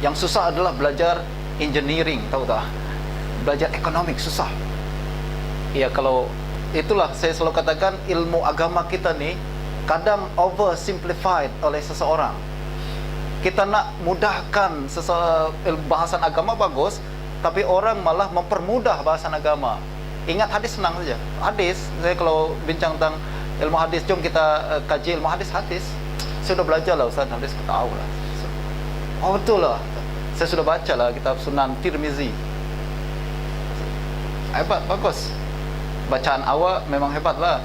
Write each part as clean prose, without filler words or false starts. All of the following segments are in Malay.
Yang susah adalah belajar engineering, tahu tak? Belajar ekonomik susah. Ya, kalau itulah saya selalu katakan, ilmu agama kita ni kadang oversimplified oleh seseorang. Kita nak mudahkan bahasan agama bagus, tapi orang malah mempermudah bahasan agama. Ingat hadis senang saja. Hadis, saya kalau bincang tentang ilmu hadis, jom kita kaji ilmu hadis. Saya sudah belajar lah Ustaz, hadis kita tahu lah. Oh betul lah, saya sudah baca lah kitab Sunan Tirmizi. Hebat, bagus. Bacaan awak memang hebat lah,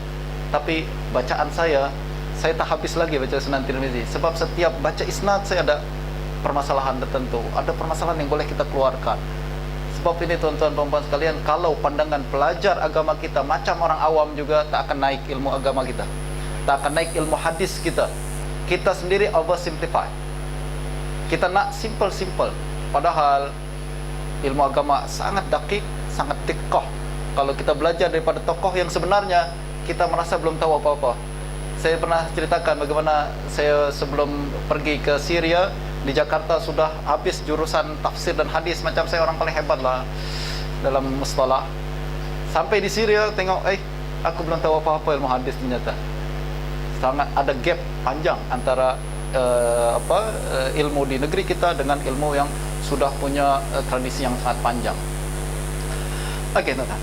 tapi bacaan saya tak habis lagi baca Sunan Tirmizi. Sebab setiap baca isnad saya ada permasalahan tertentu, ada permasalahan yang boleh kita keluarkan. Sebab ini tuan-tuan perempuan sekalian, kalau pandangan pelajar agama kita macam orang awam juga, tak akan naik ilmu agama kita, tak akan naik ilmu hadis kita. Kita sendiri oversimplify. Kita nak simple. Padahal ilmu agama sangat dakik, sangat dikah. Kalau kita belajar daripada tokoh yang sebenarnya, kita merasa belum tahu apa-apa. Saya pernah ceritakan bagaimana saya sebelum pergi ke Syria, di Jakarta sudah habis jurusan tafsir dan hadis, macam saya orang paling hebat lah dalam mustalah. Sampai di Syria tengok, aku belum tahu apa-apa ilmu hadis ternyata. Sangat ada gap panjang antara ilmu di negeri kita dengan ilmu yang sudah punya tradisi yang sangat panjang. Okey, tuan-tuan.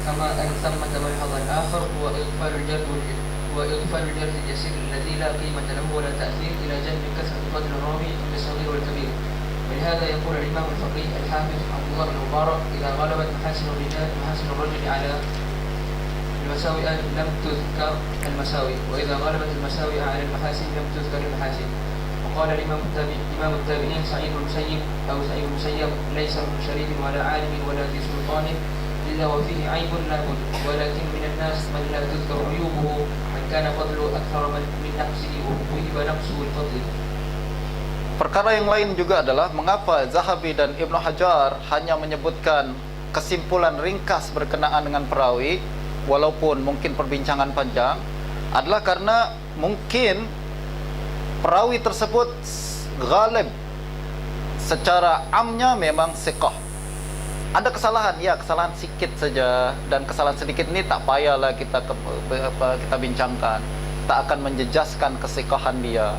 كما أن ثمة ملحظا آخر هو إغفال الجرح اليسير الذي لا قيمة له ولا تأثير إلى جانب كثرة قدر الراوي بالصغير والكبير. ولهذا يقول الإمام الفقيه الحافظ عبد الله بن مبارك: إذا غلبت محاسن الرجل على المساوئ لم تذكر المساوئ، وإذا غلبت المساوئ على المحاسن لم تذكر المحاسن. وقال الإمام التابعين سعيد بن المسيب ليس من شريف ولا عالم ولا ذي سلطان إلا وفيه عيب لا بد، ولكن من الناس من لا تذكر عيوبه، من كان فضله أكثر من نقصه وهب نقصه الفضل. Perkara yang lain juga adalah mengapa Zahabi dan Ibnu Hajar hanya menyebutkan kesimpulan ringkas berkenaan dengan perawi, walaupun mungkin perbincangan panjang, adalah karena mungkin perawi tersebut ghalib, secara amnya memang siqah. Ada kesalahan, ya kesalahan sikit saja, dan kesalahan sedikit ini tak payahlah kita bincangkan, tak akan menjejaskan kesiqahan dia.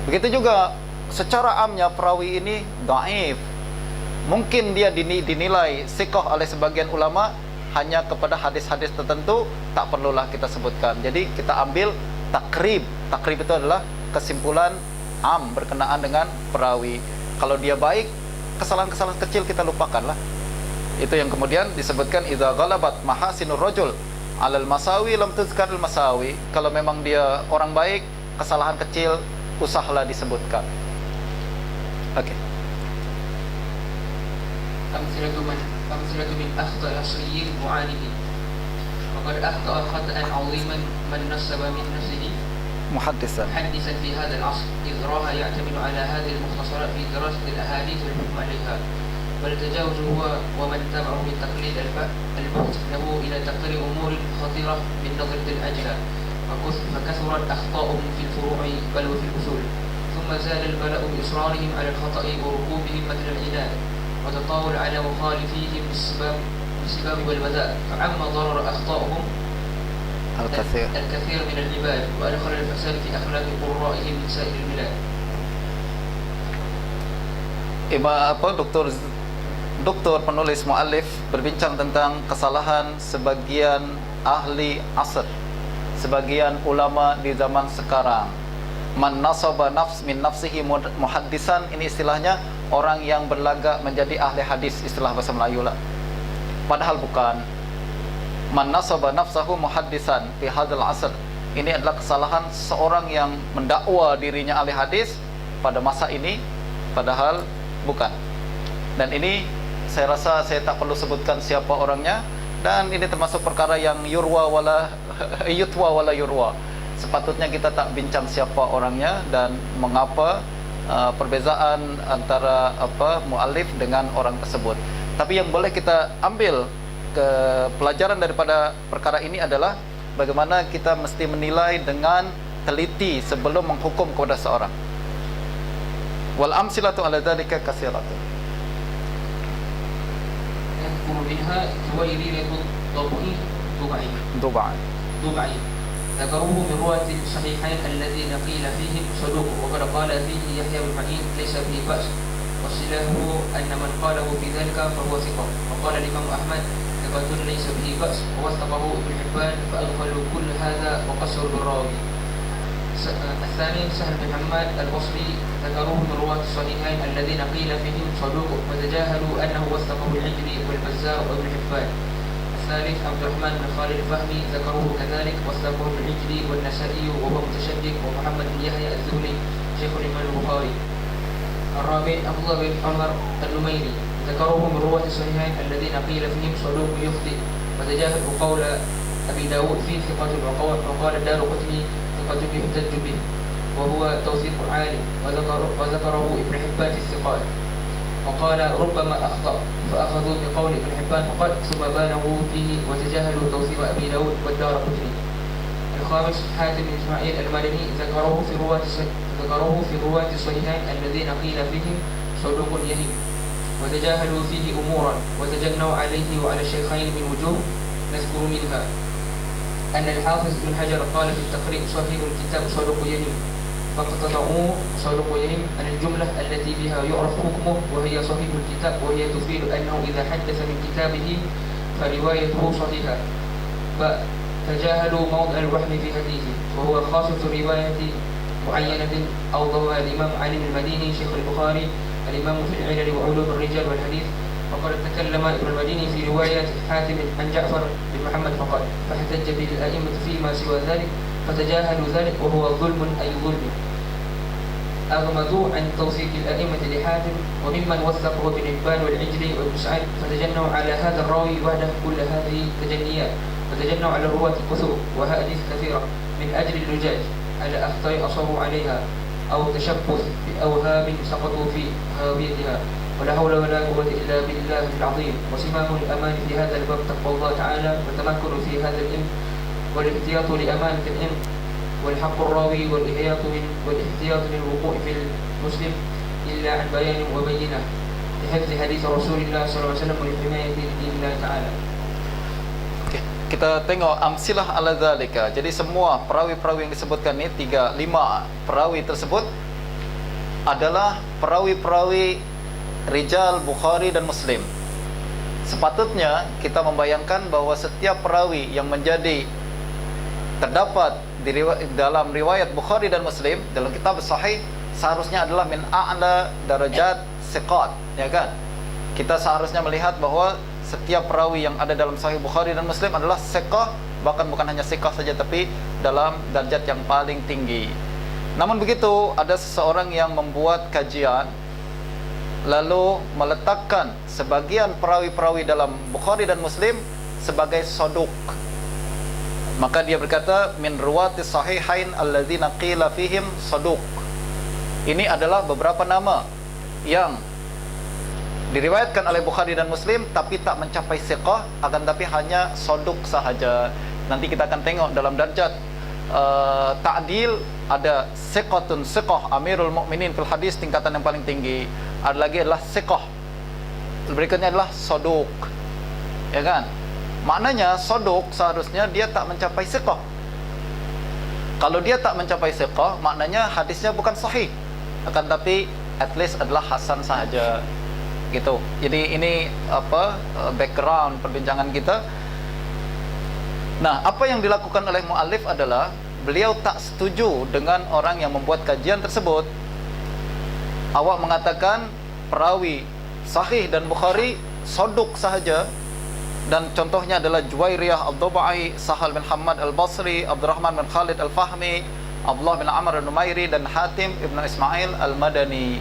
Begitu juga secara amnya perawi ini dhaif, mungkin dia dinilai siqah oleh sebagian ulama hanya kepada hadis-hadis tertentu, tak perlulah kita sebutkan. Jadi kita ambil takrib itu adalah kesimpulan am berkenaan dengan perawi. Kalau dia baik, kesalahan-kesalahan kecil kita lupakanlah. Itu yang kemudian disebutkan idza ghalabat mahasinur rajul 'alal masawi lam tuzkaril masawi. Kalau memang dia orang baik, kesalahan kecil usahlah disebutkan. Okey. أمثلة من أخطأ الأصليين المعاندين. وقد أخطأ خطأ عظيما من نسب من نفسه محدثا في هذا العصر، إذ راه يعتمد على هذه المختصرات في دراسة الأحاديث والحكم عليها، بل تجاوز هو ومن تبعه بالتقليد البحث له إلى تقرير أمور خطيرة بالنظرة الأجلى، فكثرت أخطاؤهم في الفروع بل وفي الأصول، ثم زال البلاء بإصرارهم على الخطأ وركوبهم مثل العناد، وتطاول على مخالفيهم بالسباب والبذاء، فعم ضرر أخطاؤهم الكثير من العباد، وأدخل الفساد في أخلاق قرائهم من سائر البلاد. Doktor penulis muallif berbincang tentang kesalahan sebagian ahli asr, sebagian ulama di zaman sekarang. Man nasaba min nafsihi muhaddisan, ini istilahnya orang yang berlagak menjadi ahli hadis, istilah bahasa Melayu lah. Padahal bukan. Man nasaba nafsahu muhaddisan fi hadzal asr, ini adalah kesalahan seorang yang mendakwa dirinya ahli hadis pada masa ini, padahal bukan. Dan ini saya rasa saya tak perlu sebutkan siapa orangnya, dan ini termasuk perkara yang yutwa wala yurwa. Sepatutnya kita tak bincang siapa orangnya dan mengapa perbezaan antara muallif dengan orang tersebut. Tapi yang boleh kita ambil ke pelajaran daripada perkara ini adalah bagaimana kita mesti menilai dengan teliti sebelum menghukum kepada seorang. Wal amsilatu ala dzalika katsiratun. يذكر منها جويرية الضبعي Dubai. ضبعي ذكروه من رواة الصحيحين الذين قيل فيهم صدوق وقد قال فيه يحيى بن معين ليس به بأس وصلاحه أن من قاله في ذلك فهو ثقة وقال الإمام أحمد ثقة ليس به بأس ووثقه ابن حبان فأدخلوا كل هذا وقصروا بالراوي. الثاني سهل بن حماد البصري ذكروه من رواة الصحيحين الذين قيل فيهم صدوق وتجاهلوا أنه وثقه العجلي والبزار وابن حبان. الثالث عبد الرحمن بن خالد الفهمي ذكروه كذلك وثقه العجلي والنسائي وهو متشدد ومحمد بن يحيى الذهلي شيخ الإمام البخاري. الرابع عبد الله بن عمر النميري ذكروه من رواة الصحيحين الذين قيل فيهم صدوق يخطئ وتجاهلوا قول أبي داود فيه ثقة وقال الدارقطني ثقة يحتج به وهو توثيق عالي وذكره ابن حبان في الثقات وقال ربما أخطأ فأخذوا بقول ابن حبان فقط ثم بالغوا فيه وتجاهلوا توثيق أبي داود والدارقطني. الخامس حاتم بن إسماعيل المدني ذكروه في رواة الصحيحين الذين قيل فيهم صدوق يهيم وتجاهلوا فيه أمورا وتجنوا عليه وعلى الشيخين من وجوه نذكر منها أن الحافظ بن حجر قال في التقريب صحيح الكتاب صدوق يهيم فاقتطعوا صدوق يهيم عن الجملة التي بها يعرف حكمه وهي صحيح الكتاب وهي تفيد أنه إذا حدث من كتابه فروايته صحيحة فتجاهلوا موضع الوحم في حديثه وهو خاصة رواية معينة أو ضوى الإمام علي المديني شيخ البخاري الإمام في العلل وعلوم الرجال والحديث وقد تكلم ابن المديني في رواية حاتم عن جعفر بن محمد فقال فاحتج به الأئمة فيما سوى ذلك فتجاهلوا ذلك وهو ظلم أي ظلم. أغمضوا عن توثيق الأئمة لحاتم وممن وثقه ابن حبان والعجلي وابن سعيد فتجنوا على هذا الراوي وحده كل هذه التجنيات وتجنوا على الرواة الكثور وأحاديث كثيرة من أجل اللجاج على أخطاء أصروا عليها أو تشبث بأوهام سقطوا في هاويتها ولا حول ولا قوة إلا بالله العظيم. وسمام الأمان في هذا الباب تقوى الله تعالى والتمكن في هذا العلم والاحتياط لأمانة العلم والحق الراوي والاحتياط من الوقوع في المسلم إلا عن بيان وبينة لحفظ حديث رسول الله صلى الله عليه وسلم ولحماية دين الله تعالى. Kita tengok amsilah ala dzalika. Jadi semua perawi-perawi yang disebutkan ini 5 perawi tersebut adalah perawi-perawi rijal Bukhari dan Muslim. Sepatutnya kita membayangkan bahwa setiap perawi yang menjadi terdapat dalam riwayat Bukhari dan Muslim dalam kitab sahih seharusnya adalah min a'la darajat siqat, ya kan? Kita seharusnya melihat bahwa setiap perawi yang ada dalam Sahih Bukhari dan Muslim adalah siqah, bahkan bukan hanya siqah saja tapi dalam darjat yang paling tinggi. Namun begitu, ada seseorang yang membuat kajian lalu meletakkan sebagian perawi-perawi dalam Bukhari dan Muslim sebagai soduk. Maka dia berkata min ruwatis sahihain alladzina qila fihim soduk. Ini adalah beberapa nama yang diriwayatkan oleh Bukhari dan Muslim tapi tak mencapai siqah, akan tapi hanya soduk sahaja. Nanti kita akan tengok dalam darjat ta'dil ada siqatun siqah amirul mu'minin fil hadis, tingkatan yang paling tinggi. Ada lagi adalah siqah, berikutnya adalah soduk, ya kan? Maknanya soduk seharusnya dia tak mencapai siqah. Kalau dia tak mencapai siqah, maknanya hadisnya bukan sahih, akan tapi at least adalah hasan sahaja, gitu. Jadi ini background perbincangan kita. Nah, apa yang dilakukan oleh muallif adalah beliau tak setuju dengan orang yang membuat kajian tersebut. Awak mengatakan perawi sahih dan Bukhari soduk sahaja, dan contohnya adalah Juwairiyah Ad-Dubai, Sahal bin Hamad Al-Basri, Abdurrahman bin Khalid Al-Fahmi, Abdullah bin Amr Al-Numairi, dan Hatim ibn Ismail Al-Madani.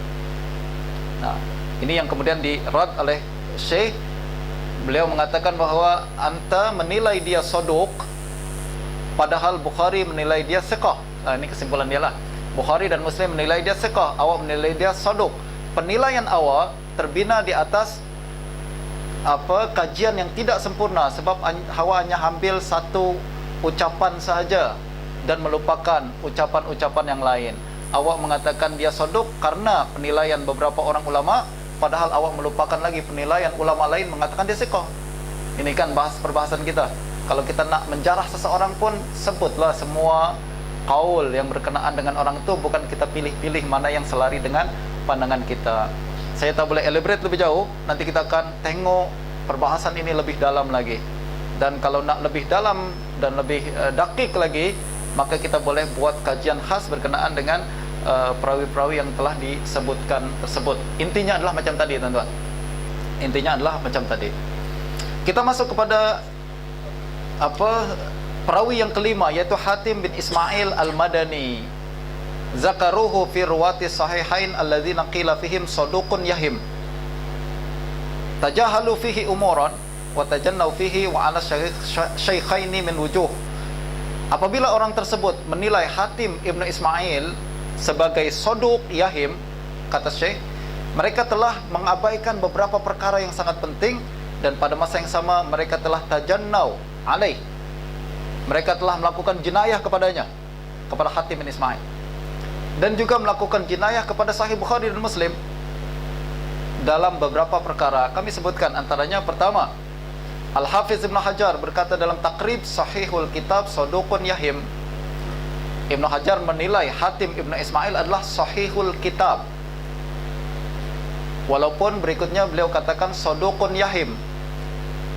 Nah, ini yang kemudian dirad oleh Syekh. Beliau mengatakan bahwa anta menilai dia soduk padahal Bukhari menilai dia siqah. Ini kesimpulan dia lah. Bukhari dan Muslim menilai dia siqah, awak menilai dia soduk. Penilaian awak terbina di atas kajian yang tidak sempurna, sebab awak hanya ambil satu ucapan sahaja dan melupakan ucapan-ucapan yang lain. awak mengatakan dia soduk karena penilaian beberapa orang ulama, padahal awak melupakan lagi penilaian ulama lain mengatakan dia siqah. Ini kan perbahasan kita. Kalau kita nak menjarah seseorang pun, sebutlah semua qaul yang berkenaan dengan orang itu, bukan kita pilih-pilih mana yang selari dengan pandangan kita. Saya tak boleh elaborate lebih jauh, nanti kita akan tengok perbahasan ini lebih dalam lagi. Dan kalau nak lebih dalam dan lebih dakik lagi, maka kita boleh buat kajian khas berkenaan dengan perawi-perawi yang telah disebutkan tersebut. Intinya adalah macam tadi, tuan-tuan. Intinya adalah macam tadi. Kita masuk kepada perawi yang kelima, yaitu Hatim bin Ismail al-Madani. Zakaruhu fi ruwati sahihain alladzina qila fihim saduqun yahim. Tajahalu fihi umuran wa tajannau fihi wa ala syaikhaini min wujuh. Apabila orang tersebut menilai Hatim ibnu Ismail sebagai soduk yahim, kata Syekh, mereka telah mengabaikan beberapa perkara yang sangat penting, dan pada masa yang sama mereka telah tajannau alaih, mereka telah melakukan jenayah kepadanya, kepada Hatim bin Ismail, dan juga melakukan jenayah kepada Sahih Bukhari dan Muslim dalam beberapa perkara. Kami sebutkan antaranya, pertama, Al-Hafiz Ibn Hajar berkata dalam Taqrib Sahihul Kitab Saduqun Yahim, Ibn Hajar menilai Hatim Ibn Ismail adalah Sahihul Kitab, walaupun berikutnya beliau katakan Saduqun Yahim.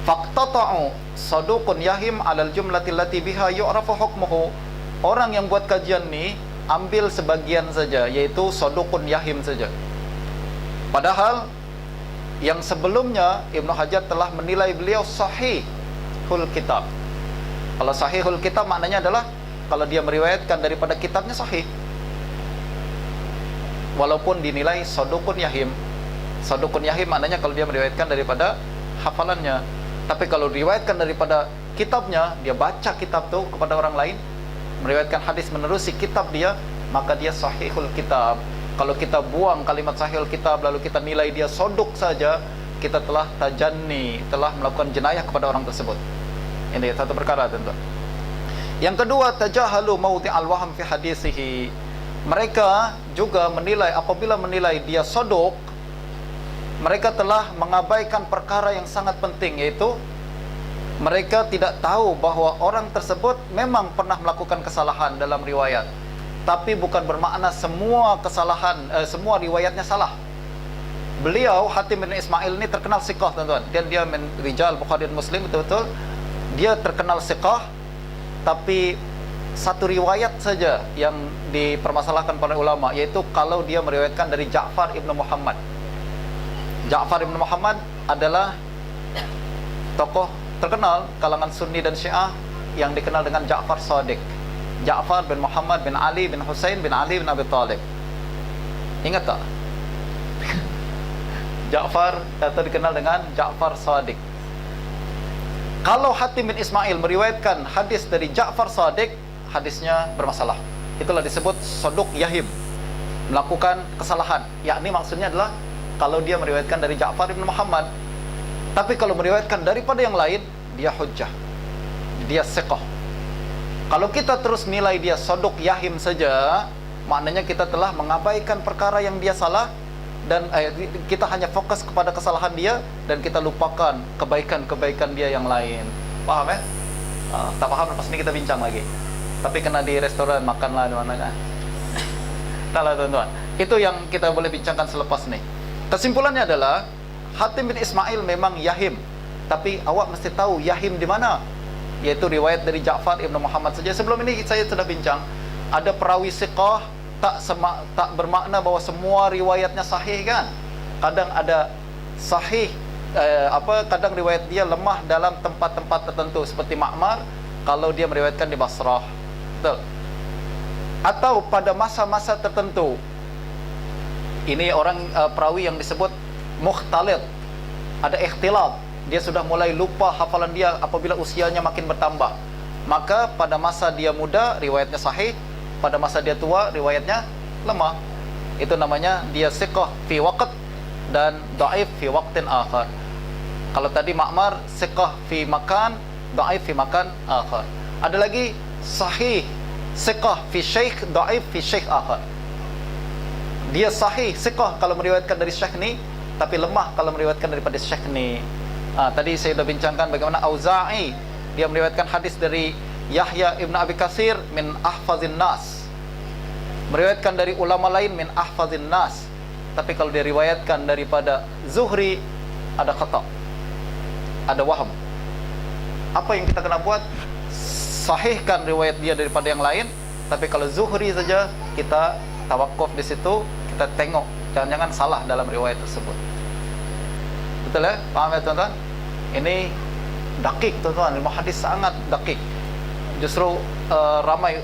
Faqtata'u Saduqun Yahim alal jumlati allati biha yu'rafu hukmuhu. Orang yang buat kajian ni ambil sebagian saja, yaitu Saduqun Yahim saja, padahal yang sebelumnya Ibnu Hajar telah menilai beliau Sahihul Kitab. Kalau Sahihul Kitab maknanya adalah kalau dia meriwayatkan daripada kitabnya sahih, walaupun dinilai Saduqun Yahim. Saduqun Yahim maknanya kalau dia meriwayatkan daripada hafalannya. Tapi kalau diriwayatkan daripada kitabnya, dia baca kitab tu kepada orang lain, meriwayatkan hadis menerusi kitab dia, maka dia Sahihul Kitab. Kalau kita buang kalimat Sahihul Kitab lalu kita nilai dia soduk saja, kita telah tajanni, telah melakukan jenayah kepada orang tersebut. Ini satu perkara, tentu. Yang kedua, tajahalu mawdi'al waham fi hadisihi. Mereka juga menilai, apabila menilai dia soduk, mereka telah mengabaikan perkara yang sangat penting, yaitu mereka tidak tahu bahawa orang tersebut memang pernah melakukan kesalahan dalam riwayat, tapi bukan bermakna semua kesalahan, semua riwayatnya salah. Beliau Hatim bin Ismail ini terkenal siqah, tuan-tuan, dan dia rijal Bukhari dan Muslim, betul-betul dia terkenal siqah. Tapi satu riwayat saja yang dipermasalahkan para ulama, yaitu kalau dia meriwayatkan dari Ja'far ibnu Muhammad. Ja'far ibnu Muhammad adalah tokoh terkenal kalangan Sunni dan Syiah yang dikenal dengan Ja'far Shadiq. Ja'far bin Muhammad bin Ali bin Husain bin Ali bin Abi Talib. Ingat tak? Ja'far atau dikenal dengan Ja'far Shadiq. Kalau Hatim bin Ismail meriwayatkan hadis dari Ja'far Shadiq, hadisnya bermasalah. Itulah disebut Saduq Yahim, melakukan kesalahan. Yakni maksudnya adalah kalau dia meriwayatkan dari Ja'far bin Muhammad, tapi kalau meriwayatkan daripada yang lain, dia hujjah, dia siqah. Kalau kita terus nilai dia Saduq Yahim saja, maknanya kita telah mengabaikan perkara yang dia salah, dan kita hanya fokus kepada kesalahan dia, dan kita lupakan kebaikan-kebaikan dia yang lain. Paham ya? Tak paham, lepas ini kita bincang lagi. Tapi kena di restoran, makanlah di mana kan. Taklah, tuan-tuan. Itu yang kita boleh bincangkan selepas ni. Kesimpulannya adalah Hatim bin Ismail memang Yahim, tapi awak mesti tahu Yahim di mana, yaitu riwayat dari Ja'far ibnu Muhammad saja. Sebelum ini saya sudah bincang, ada perawi siqah tak bermakna bahwa semua riwayatnya sahih kan. Kadang ada sahih, kadang riwayat dia lemah dalam tempat-tempat tertentu, seperti Ma'mar kalau dia meriwayatkan di Basrah, betul. Atau pada masa-masa tertentu. Ini orang perawi yang disebut mukhtalid, ada ikhtilaf, dia sudah mulai lupa hafalan dia apabila usianya makin bertambah. Maka pada masa dia muda riwayatnya sahih, pada masa dia tua riwayatnya lemah. Itu namanya dia siqah fi waqt dan dhaif fi waqtin akhar. Kalau tadi Ma'mar siqah fi makan, dhaif fi makan akhar. Ada lagi sahih siqah fi syekh, dhaif fi syekh akhar. Dia sahih, siqah kalau meriwayatkan dari syekh ni, tapi lemah kalau meriwayatkan daripada syekh ni. Tadi saya sudah bincangkan bagaimana Auza'i, dia meriwayatkan hadis dari Yahya ibn Abi Katsir min ahfazin nas, meriwayatkan dari ulama lain min ahfazin nas, tapi kalau dia riwayatkan daripada Zuhri ada khata', ada waham. Apa yang kita kena buat? Sahihkan riwayat dia daripada yang lain, tapi kalau Zuhri saja kita tawakuf di situ, kita tengok jangan-jangan salah dalam riwayat tersebut. Betul ya? Paham ya tuan-tuan? Ini dakik tuan-tuan, ilmu hadis sangat dakik. Justru ramai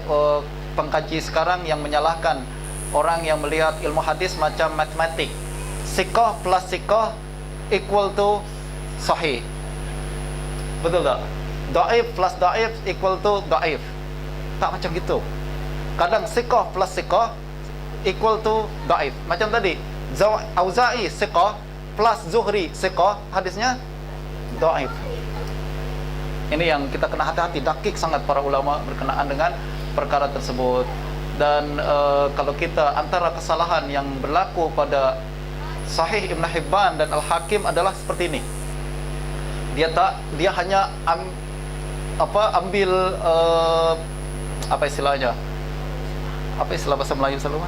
pengkaji sekarang yang menyalahkan orang yang melihat ilmu hadis macam matematik. Siqah plus siqah equal to sahih. Betul tak? Dhaif plus dhaif equal to dhaif. Tak macam gitu. Kadang siqah plus siqah equal to dhaif. Macam tadi, Auza'i siqah plus Zuhri siqah, hadisnya dhaif. Ini yang kita kena hati-hati, dakik sangat para ulama berkenaan dengan perkara tersebut. Dan kalau kita, antara kesalahan yang berlaku pada Sahih Ibn Hibban dan Al-Hakim adalah seperti ini. Dia hanya ambil apa istilahnya? Apa istilah bahasa Melayu selalu?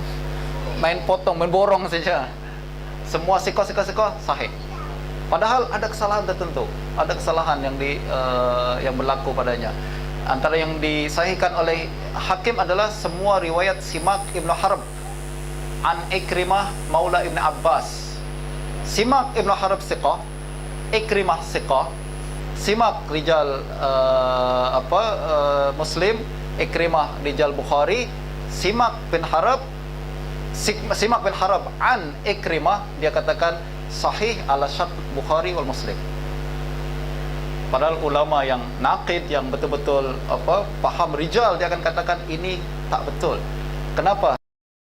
Main potong, main borong saja. Semua siqah sahih. Padahal ada kesalahan tertentu, ada kesalahan yang berlaku padanya. Antara yang disahihkan oleh Hakim adalah semua riwayat Simak Ibn Harb an Ikrimah Maula Ibn Abbas. Simak Ibn Harb siqah, Ikrimah siqah. Simak rijal Muslim, Ikrimah rijal Bukhari. Simak bin Harb an Ikrimah, dia katakan sahih ala syart Bukhari wal Muslim. Padahal ulama yang naqid, yang betul-betul faham rijal, dia akan katakan ini tak betul. Kenapa?